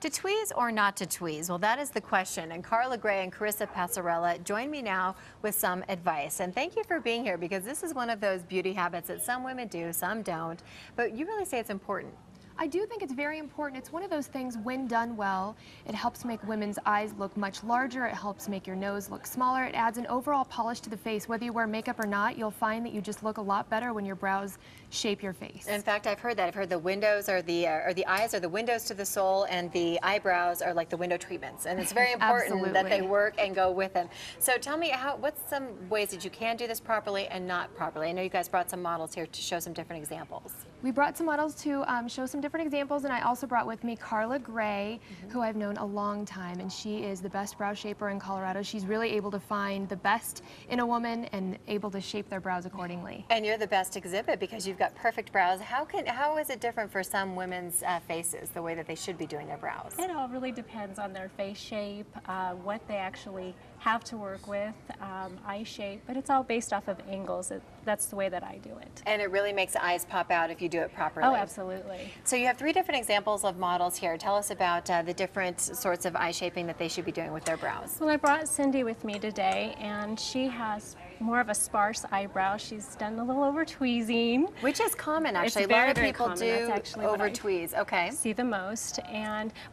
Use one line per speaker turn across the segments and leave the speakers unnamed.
To tweeze or not to tweeze? Well, that is the question. And Carla Gray and Carissa Passarella join me now with some advice. And thank you for being here, because this is one of those beauty habits that some women do, some don't. But you really say it's important.
I do think it's very important. It's one of those things, when done well, it helps make women's eyes look much larger. It helps make your nose look smaller. It adds an overall polish to the face. Whether you wear makeup or not, you'll find that you just look a lot better when your brows shape your face.
In fact, I've heard that. I've heard the windows are the eyes are the windows to the soul, and the eyebrows are like the window treatments. And it's very important that they work and go with them. So tell me, what's some ways that you can do this properly and not properly? I know you guys brought some models here to show some different examples.
We brought some models to show some different examples, and I also brought with me Carla Gray, who I've known a long time, and she is the best brow shaper in Colorado. She's really able to find the best in a woman and able to shape their brows accordingly.
And you're the best exhibit, because you've got perfect brows. How is it different for some women's faces, the way that they should be doing their brows?
It all really depends on their face shape, what they actually have to work with, eye shape, but it's all based off of angles. That's the way that I do it.
And it really makes the eyes pop out if you do it properly.
Oh, absolutely.
So you have 3 different examples of models here. Tell us about the different sorts of eye shaping that they should be doing with their brows.
Well, I brought Cindy with me today, and she has more of a sparse eyebrow. She's done a little over tweezing.
Which is common, actually.
It's very,
a lot of people
do
over tweeze. Okay.
See the most,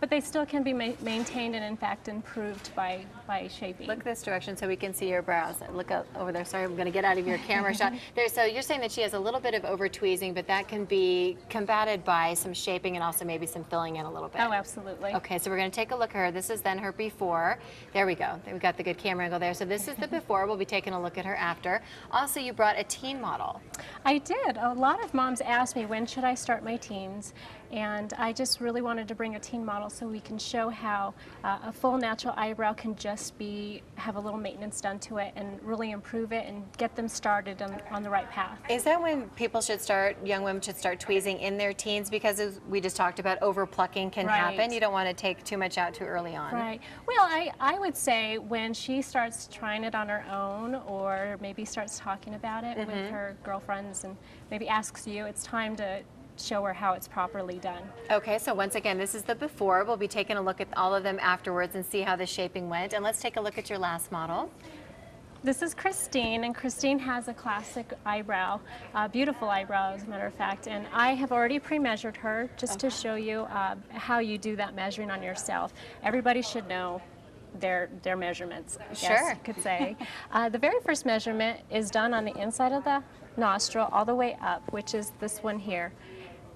but they still can be maintained and in fact improved by shaping.
Look this direction so we can see your brows. Look up over there. Sorry, I'm going to get out of your camera shot. There. So you're saying that she has a little bit of over tweezing, but that can be combated by some shaping and also maybe some filling in a little bit.
Oh, absolutely.
Okay, so we're going to take a look at her. This is then her before. There we go. We've got the good camera angle there. So this is the before. We'll be taking a look at her after. Also, you brought a teen model.
I did. A lot of moms ask me, when should I start my teens? And I just really wanted to bring a teen model so we can show how a full natural eyebrow can just have a little maintenance done to it and really improve it and get them started on the right path.
Is that when young women should start tweezing in their teens? Because as we just talked about, over plucking can happen. You don't want to take too much out too early on.
Right. Well, I would say when she starts trying it on her own, or maybe starts talking about it with her girlfriends and maybe asks you, it's time to show her how it's properly done.
Okay, so once again, this is the before. We'll be taking a look at all of them afterwards and see how the shaping went. And let's take a look at your last model.
This is Christine, and Christine has a classic eyebrow, beautiful eyebrow as a matter of fact, and I have already pre-measured her just to show you how you do that measuring on yourself. Everybody should know their measurements,
sure.
You could say. The very first measurement is done on the inside of the nostril all the way up, which is this one here.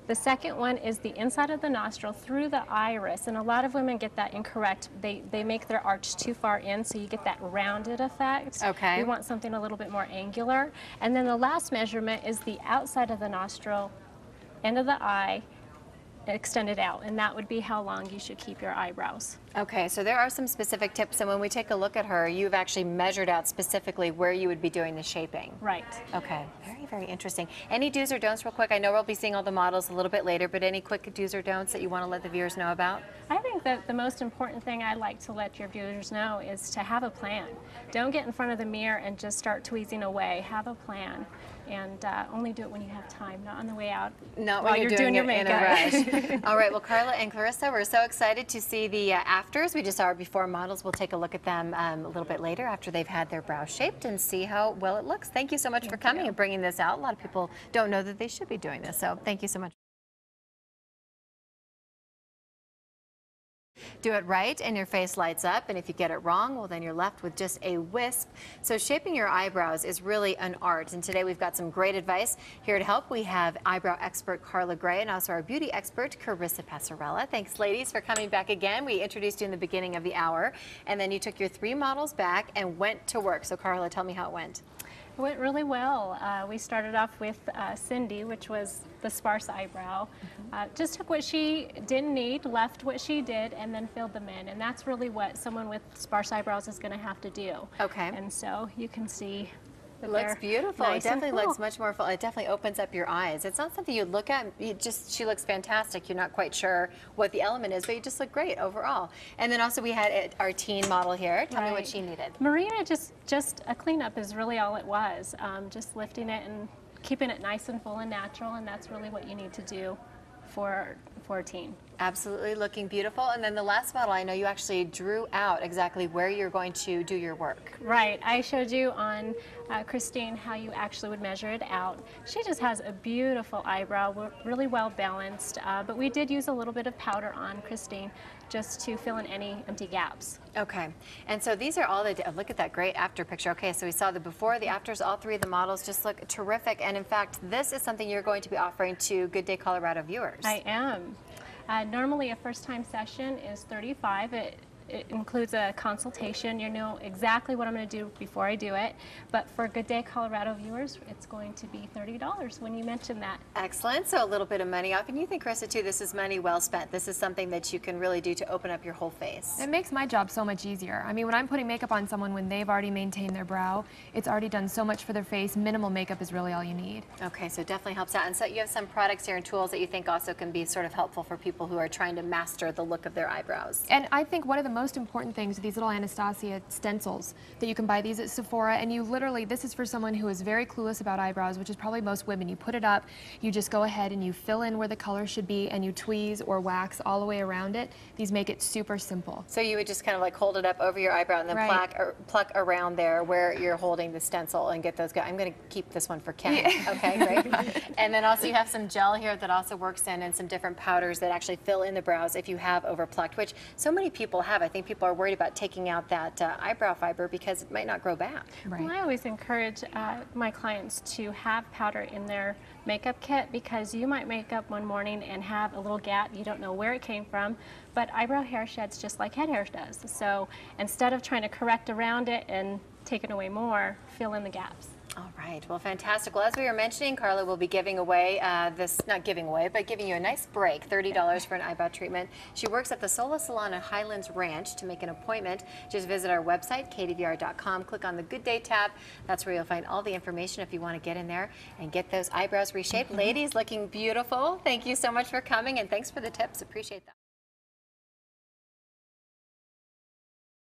The second one is the inside of the nostril through the iris, and a lot of women get that incorrect. They make their arch too far in, so you get that rounded effect.
Okay.
We want something a little bit more angular. And then the last measurement is the outside of the nostril, end of the eye, extended out, and that would be how long you should keep your eyebrows.
Okay, so there are some specific tips, and when we take a look at her, you've actually measured out specifically where you would be doing the shaping.
Right.
Okay, very, very interesting. Any do's or don'ts real quick? I know we'll be seeing all the models a little bit later, but any quick do's or don'ts that you want to let the viewers know about?
I think that the most important thing I'd like to let your viewers know is to have a plan. Don't get in front of the mirror and just start tweezing away. Have a plan. And only do it when you have time, not on the way out.
Not
while
when
you're doing your makeup.
In a rush. All right, well, Carla and Carissa, we're so excited to see the afters. We just saw our before models. We'll take a look at them a little bit later after they've had their brows shaped and see how well it looks. Thank you so much for coming and bringing this out. A lot of people don't know that they should be doing this, so thank you so much. Do it right and your face lights up, and if you get it wrong, well, then you're left with just a wisp. So shaping your eyebrows is really an art, and today we've got some great advice. Here to help, we have eyebrow expert Carla Gray and also our beauty expert Carissa Passarella. Thanks, ladies, for coming back again. We introduced you in the beginning of the hour, and then you took your 3 models back and went to work. So Carla, tell me how it went.
It went really well. We started off with Cindy, which was the sparse eyebrow. Just took what she didn't need, left what she did, and then filled them in. And that's really what someone with sparse eyebrows is going to have to do.
Okay.
And so you can see
It looks beautiful.
Nice,
it definitely
full.
looks much more full. It definitely opens up your eyes. It's not something you look at. She looks fantastic. You're not quite sure what the element is, but you just look great overall. And then also we had our teen model here. Tell me what she needed.
Marina, just a cleanup is really all it was. Just lifting it and keeping it nice and full and natural, and that's really what you need to do for a teen.
Absolutely looking beautiful. And then the last model, I know you actually drew out exactly where you're going to do your work.
Right. I showed you on Christine how you actually would measure it out. She just has a beautiful eyebrow, really well balanced, but we did use a little bit of powder on Christine just to fill in any empty gaps.
Okay, and so these are all the, look at that great after picture. Okay, so we saw the before, the afters, all three of the models just look terrific. And in fact, this is something you're going to be offering to Good Day Colorado viewers.
I am. Normally a first-time session is $35. It includes a consultation. You know exactly what I'm going to do before I do it. But for Good Day Colorado viewers, it's going to be $30 when you mention that.
Excellent. So a little bit of money off. And you think, Krista, too, this is money well spent. This is something that you can really do to open up your whole face.
It makes my job so much easier. I mean, when I'm putting makeup on someone when they've already maintained their brow, it's already done so much for their face. Minimal makeup is really all you need.
Okay, so it definitely helps out. And so you have some products here and tools that you think also can be sort of helpful for people who are trying to master the look of their eyebrows.
And I think one of the most important things are these little Anastasia stencils that you can buy these at Sephora, and you literally, this is for someone who is very clueless about eyebrows, which is probably most women. You put it up, you just go ahead and you fill in where the color should be, and you tweeze or wax all the way around it. These make it super simple.
So you would just kind of like hold it up over your eyebrow and then pluck around there where you're holding the stencil and get those going. I'm going to keep this one for Ken. Yeah. Okay, great. And then also you have some gel here that also works in, and some different powders that actually fill in the brows if you have overplucked, which so many people have. I think people are worried about taking out that eyebrow fiber because it might not grow back.
Right.
Well, I always encourage my clients to have powder in their makeup kit, because you might make up one morning and have a little gap. You don't know where it came from, but eyebrow hair sheds just like head hair does. So instead of trying to correct around it and taking away more, fill in the gaps.
All right, well, fantastic. Well, as we were mentioning, Carla will be giving away not giving away, but giving you a nice break, $30 for an eyebrow treatment. She works at the Sola Salon at Highlands Ranch. To make an appointment, just visit our website, kdvr.com, click on the Good Day tab. That's where you'll find all the information if you want to get in there and get those eyebrows reshaped. Ladies, looking beautiful. Thank you so much for coming, and thanks for the tips. Appreciate that.